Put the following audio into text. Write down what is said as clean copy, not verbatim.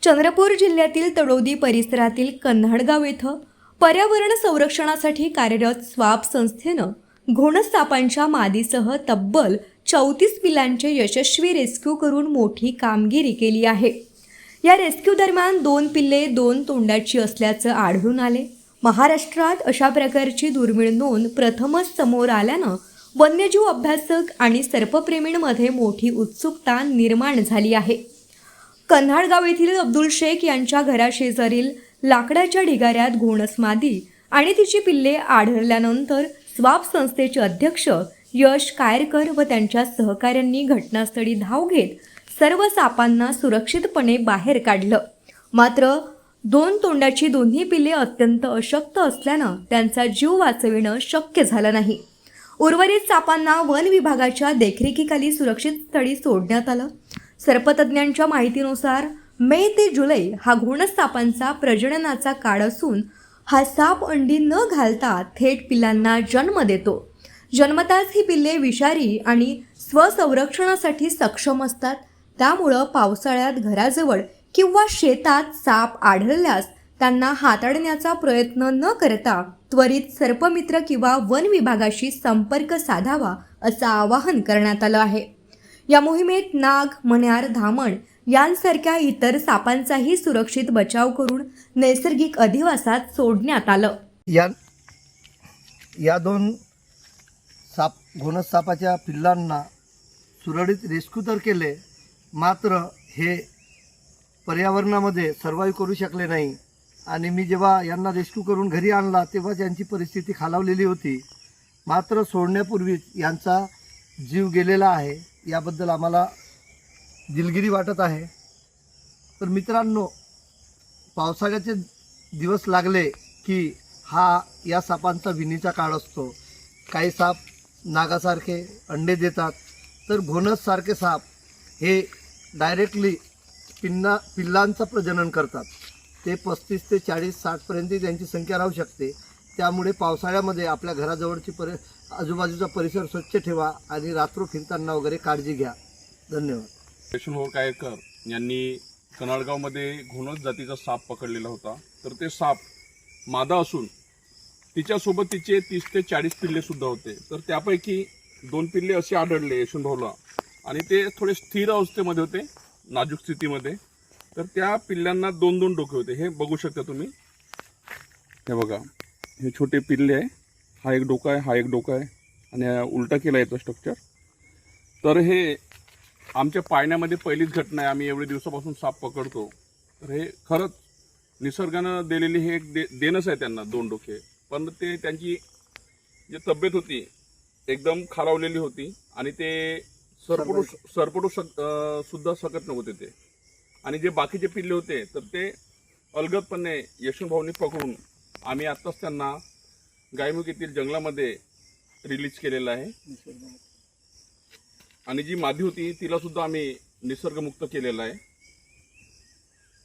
चंद्रपूर जिल्ह्यातील तडोदी परिसरातील कन्हाडगाव येथे पर्यावरण संरक्षणासाठी कार्यरत स्वाप संस्थेनं घोणस सापांच्या मादीसह तब्बल 34 पिल्लांचे यशस्वी रेस्क्यू करून मोठी कामगिरी केली आहे। या रेस्क्यू दरम्यान 2 पिल्ले 2 तोंडाची असल्याचं आढळून आले। महाराष्ट्रात अशा प्रकारची दुर्मिळ नोंद प्रथमच समोर आल्यानं वन्यजीव अभ्यासक आणि सर्पप्रेमींमध्ये मोठी उत्सुकता निर्माण झाली आहे। कन्हाडगाव येथील अब्दुल शेख यांच्या घराशेजारील लाकडाच्या ढिगाऱ्यात घोणस मादी आणि तिची पिल्ले आढळल्यानंतर स्वाप संस्थेचे अध्यक्ष यश कायरकर व त्यांच्या सहकाऱ्यांनी घटनास्थळी धाव घेत सर्व सापांना सुरक्षितपणे बाहेर काढलं। मात्र 2 तोंडाची दोन्ही पिल्ले अत्यंत अशक्त असल्यानं त्यांचा जीव वाचविणं शक्य झालं नाही। उर्वरित सापांना वन विभागाच्या देखरेखीखाली सुरक्षित स्थळी सोडण्यात आलं। सर्पतज्ञांच्या माहितीनुसार मे ते जुलै हा घोणस सापांचा प्रजननाचा काळ असून हा साप अंडी न घालता थेट पिल्लांना जन्म देतो। जन्मताच ही पिल्ले विषारी आणि स्वसंरक्षणासाठी सक्षम असतात। त्यामुळे पावसाळ्यात घराजवळ किंवा शेतात साप आढळल्यास त्यांना हाताळण्याचा प्रयत्न न करता त्वरित सर्पमित्र किंवा वन विभागाशी संपर्क साधावा असं आवाहन करण्यात आलं आहे। या मोहिमेत नाग, मण्यार, धामण यांसारख्या इतर सापांचाही सुरक्षित बचाव करून नैसर्गिक अधिवासात सोडण्यात आलं। या 2 घोणस सापाच्या पिल्लांना सुरळीत रेस्क्यू तर केले, मात्र हे पर्यावरणामध्ये सर्वाइव्ह करू शकले नाही। आणि मी जेव्हा यांना रेस्क्यू करून घरी आणला तेव्हा त्यांची परिस्थिती खालावलेली होती। मात्र सोडण्यापूर्वीच यांचा जीव गेलेला आहे, याबद्दल आम्हाला दिलगिरी वाटत आहे। तर मित्रांनो, पावसाळ्याचे दिवस लागले की या सापांचा विणीचा काळ असतो। काही साप नागासारखे अंडे देतात, तर घोणससारखे साप हे डायरेक्टली पिल्लांचं प्रजनन करतात। ते 35 ते 40 60 पर्यंत त्यांची संख्या राहू शकते। त्यामुळे पावसाळ्यामध्ये आपल्या घराजवळची आजूबाजूचा परिसर स्वच्छ ठेवा आणि रात्र फिरताना वगैरे काळजी घ्या। धन्यवाद। यशवंत कायरकर यांनी कन्हाडगावमध्ये घोणस जातीचा साप पकडलेला होता। तर ते साप मादा असून तिच्यासोबत तिचे 30 ते 40 पिल्ले सुद्धा होते। तर त्यापैकी 2 पिल्ले असे आढळले यशवंत भाऊला, आणि ते थोडे स्थिर अवस्थेमध्ये होते, नाजूक स्थितीमध्ये। तर त्या पिल्लांना 2-2 डोके होते, हे बघू शकता तुम्ही। हे बघा, हे छोटे पिल्ले आहे, हा एक डोका आहे, हा एक डोका आहे, आणि उलटा केला याचं स्ट्रक्चर। तर हे आमच्या पाळण्यामध्ये पहिलीच घटना आहे, आम्ही एवढे दिवसापासून साप पकडतो। तर हे खरंच निसर्गानं दिलेली हे एक देणच आहे त्यांना 2 डोके। पण ते त्यांची जी तब्येत होती एकदम खालावलेली होती, आणि ते सरपटू सुद्धा शकत नव्हते ते। आणि जे बाकीचे पिल्ले होते तर ते अलगदपणे यशवंत भाऊंनी पकडून आम्ही आत्ताच त्यांना गायमुख येथील जंगलामध्ये रिलीज केलेलं आहे। आणि जी मादी होती तिला सुद्धा आम्ही निसर्गमुक्त केलेला आहे।